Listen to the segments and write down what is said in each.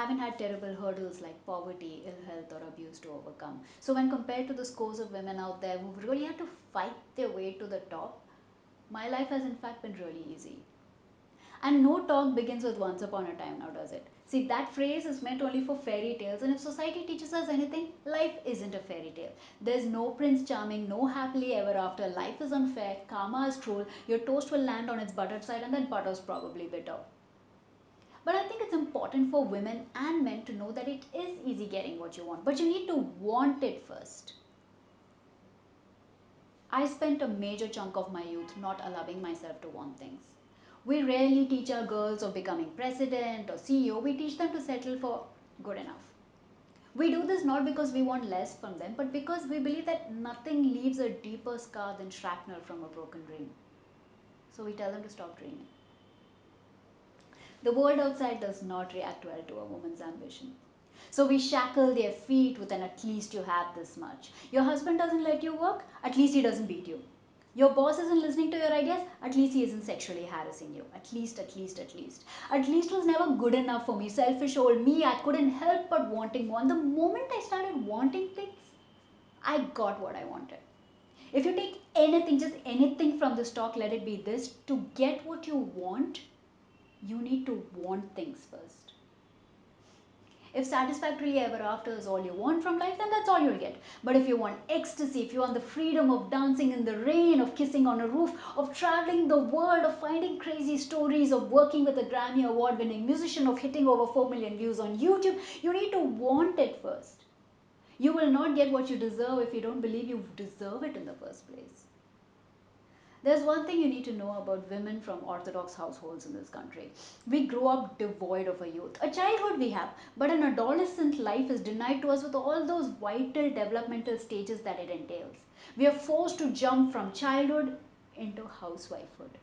haven't had terrible hurdles like poverty, ill health, or abuse to overcome. So, when compared to the scores of women out there who really had to fight their way to the top, my life has in fact been really easy. And no talk begins with once upon a time, now does it? See, that phrase is meant only for fairy tales, and if society teaches us anything, life isn't a fairy tale. There's no prince charming, no happily ever after. Life is unfair, karma is cruel, your toast will land on its buttered side, and that butter's probably bitter. But I think it's important for women and men to know that it is easy getting what you want, but you need to want it first. I spent a major chunk of my youth not allowing myself to want things. We rarely teach our girls of becoming president or CEO, we teach them to settle for good enough. We do this not because we want less from them, but because we believe that nothing leaves a deeper scar than shrapnel from a broken dream. So we tell them to stop dreaming. The world outside does not react well to a woman's ambition. So we shackle their feet with an at least you have this much. Your husband doesn't let you work, at least he doesn't beat you. Your boss isn't listening to your ideas, at least he isn't sexually harassing you. At least, at least, at least. At least was never good enough for me. Selfish old me, I couldn't help but wanting more. And the moment I started wanting things, I got what I wanted. If you take anything, just anything from this talk, let it be this: to get what you want, you need to want things first. If satisfactorily ever after is all you want from life, then that's all you'll get. But if you want ecstasy, if you want the freedom of dancing in the rain, of kissing on a roof, of traveling the world, of finding crazy stories, of working with a Grammy award winning musician, of hitting over 4 million views on YouTube, you need to want it first. You will not get what you deserve if you don't believe you deserve it in the first place. There's one thing you need to know about women from orthodox households in this country. We grow up devoid of a youth. A childhood we have, but an adolescent life is denied to us with all those vital developmental stages that it entails. We are forced to jump from childhood into housewifehood.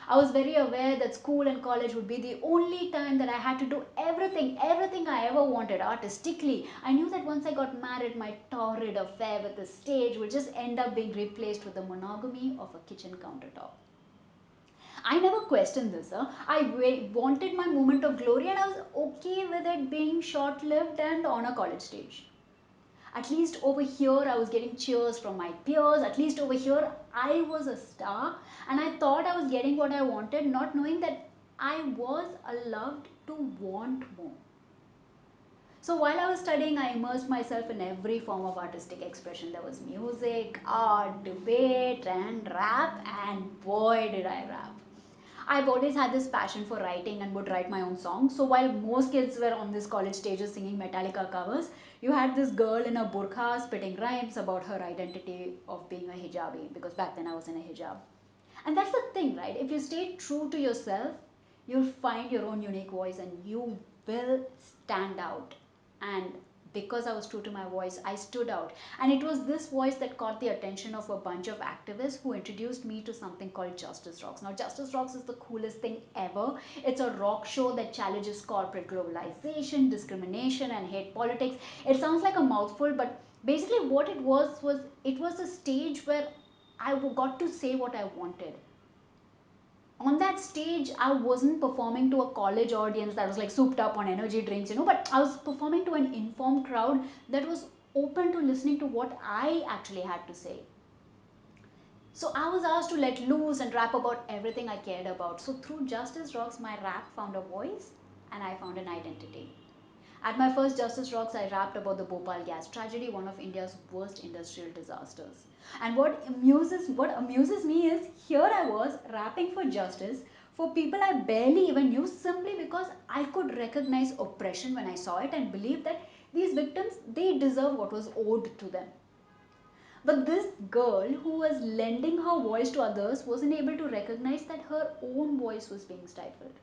I was very aware that school and college would be the only time that I had to do everything I ever wanted artistically. I knew that once I got married, my torrid affair with the stage would just end up being replaced with the monogamy of a kitchen countertop. I never questioned this. I wanted my moment of glory and I was okay with it being short lived and on a college stage. At least over here I was getting cheers from my peers. At least over here I was a star and I thought I was getting what I wanted, not knowing that I was allowed to want more. So while I was studying, I immersed myself in every form of artistic expression. There was music, art, debate, and rap, and boy did I rap. I've always had this passion for writing and would write my own songs. So while most kids were on this college stages singing Metallica covers, you had this girl in a burqa spitting rhymes about her identity of being a hijabi, because back then I was in a hijab. And that's the thing, right? If you stay true to yourself, you'll find your own unique voice and you will stand out. And because I was true to my voice, I stood out. And it was this voice that caught the attention of a bunch of activists who introduced me to something called Justice Rocks. Now, Justice Rocks is the coolest thing ever. It's a rock show that challenges corporate globalization, discrimination, and hate politics. It sounds like a mouthful, but basically what it was it was a stage where I got to say what I wanted. On that stage, I wasn't performing to a college audience that was like souped up on energy drinks, but I was performing to an informed crowd that was open to listening to what I actually had to say. So I was asked to let loose and rap about everything I cared about. So through Justice Rocks, my rap found a voice and I found an identity. At my first Justice Rocks, I rapped about the Bhopal gas tragedy, one of India's worst industrial disasters. And what amuses me is here I was rapping for justice for people I barely even knew, simply because I could recognize oppression when I saw it and believe that these victims, they deserve what was owed to them. But this girl who was lending her voice to others wasn't able to recognize that her own voice was being stifled.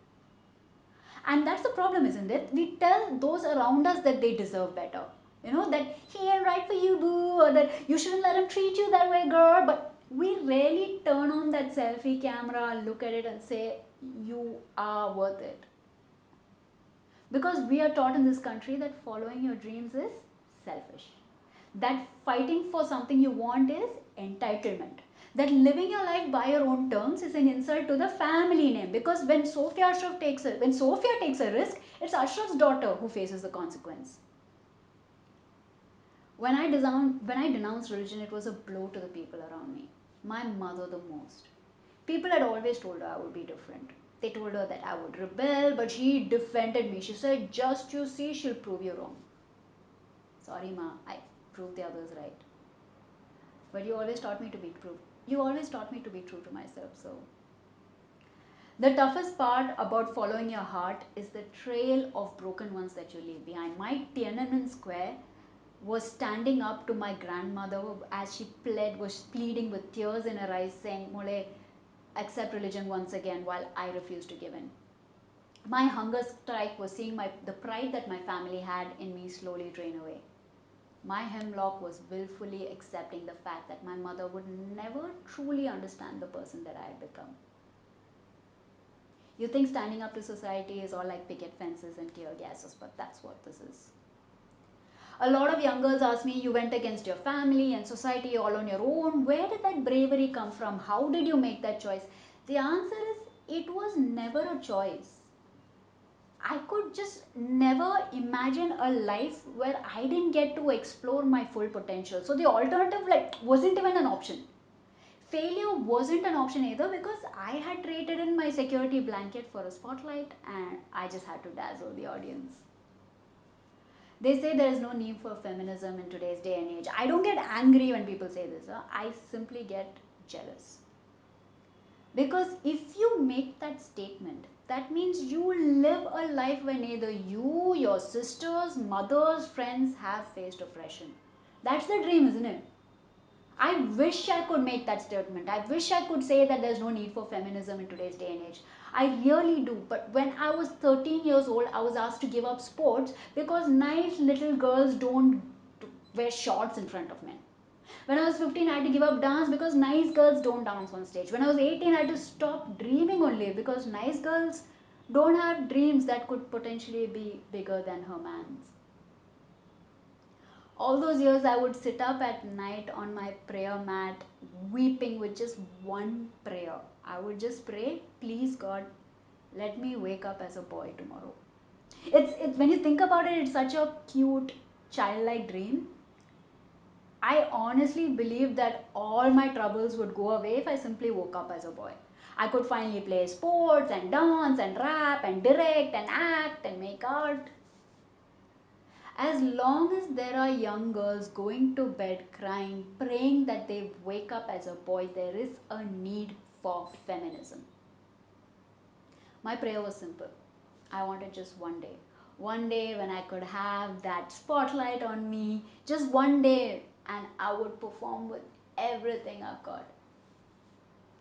And that's the problem, isn't it? We tell those around us that they deserve better. That he ain't right for you, boo, or that you shouldn't let him treat you that way, girl. But we rarely turn on that selfie camera, look at it, and say, you are worth it. Because we are taught in this country that following your dreams is selfish. That fighting for something you want is entitlement. That living your life by your own terms is an insult to the family name, because when Sophia takes a risk, it's Ashraf's daughter who faces the consequence. When I denounced religion, it was a blow to the people around me. My mother the most. People had always told her I would be different. They told her that I would rebel, but she defended me. She said, just you see, she'll prove you wrong. Sorry, Ma, I proved the others right. But you always taught me to be true to myself, so. The toughest part about following your heart is the trail of broken ones that you leave behind. My Tiananmen Square was standing up to my grandmother as she was pleading with tears in her eyes, saying, Mole, accept religion once again, while I refused to give in. My hunger strike was seeing the pride that my family had in me slowly drain away. My hemlock was willfully accepting the fact that my mother would never truly understand the person that I had become. You think standing up to society is all like picket fences and tear gases, but that's what this is. A lot of young girls ask me, you went against your family and society all on your own. Where did that bravery come from? How did you make that choice? The answer is, it was never a choice. I could just never imagine a life where I didn't get to explore my full potential. So the alternative wasn't even an option. Failure wasn't an option either, because I had traded in my security blanket for a spotlight and I just had to dazzle the audience. They say there is no need for feminism in today's day and age. I don't get angry when people say this. I simply get jealous. Because if you make that statement, that means you live a life where neither you, your sisters, mothers, friends have faced oppression. That's the dream, isn't it? I wish I could make that statement. I wish I could say that there's no need for feminism in today's day and age. I really do. But when I was 13 years old, I was asked to give up sports because nice little girls don't wear shorts in front of men. When I was 15, I had to give up dance because nice girls don't dance on stage. When I was 18, I had to stop dreaming only because nice girls don't have dreams that could potentially be bigger than her man's. All those years, I would sit up at night on my prayer mat weeping with just one prayer. I would just pray, please God, let me wake up as a boy tomorrow. It's when you think about it, it's such a cute childlike dream. I honestly believe that all my troubles would go away if I simply woke up as a boy. I could finally play sports and dance and rap and direct and act and make art. As long as there are young girls going to bed crying, praying that they wake up as a boy, there is a need for feminism. My prayer was simple. I wanted just one day. One day when I could have that spotlight on me, just one day, and I would perform with everything I've got.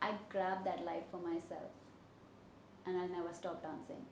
I grabbed that light for myself and I'll never stop dancing.